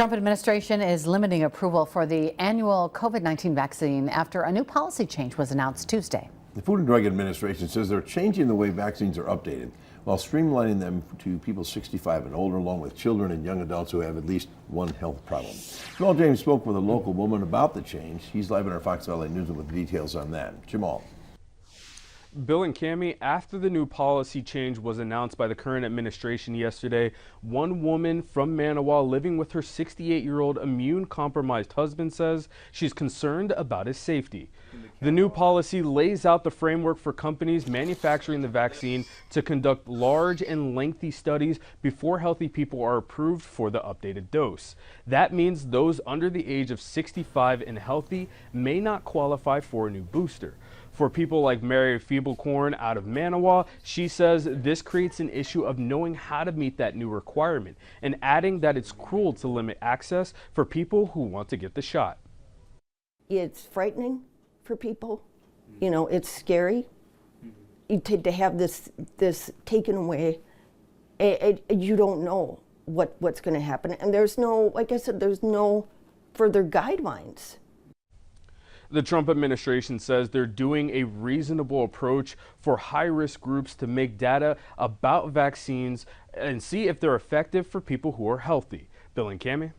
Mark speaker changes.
Speaker 1: Trump administration is limiting approval for the annual COVID-19 vaccine after a new policy change was announced Tuesday.
Speaker 2: The Food and Drug Administration says they're changing the way vaccines are updated while streamlining them to people 65 and older, along with children and young adults who have at least one health problem. Jamal James spoke with a local woman about the change. He's live in our Fox Valley Newsroom with details on that. Jamal.
Speaker 3: Bill and Cammie, after the new policy change was announced by the current administration yesterday, one woman from Manawa living with her 68-year-old immune-compromised husband says she's concerned about his safety. The new policy lays out the framework for companies manufacturing the vaccine to conduct large and lengthy studies before healthy people are approved for the updated dose. That means those under the age of 65 and healthy may not qualify for a new booster. For people like Mary Feeblecorn out of Manawa, she says this creates an issue of knowing how to meet that new requirement, and adding that it's cruel to limit access for people who want to get the shot.
Speaker 4: It's frightening for people. You know, it's scary to have this taken away. You don't know what's going to happen, and there's no, like I said, there's no further guidelines.
Speaker 3: The Trump administration says they're doing a reasonable approach for high-risk groups to make data about vaccines and see if they're effective for people who are healthy. Bill and Cammie.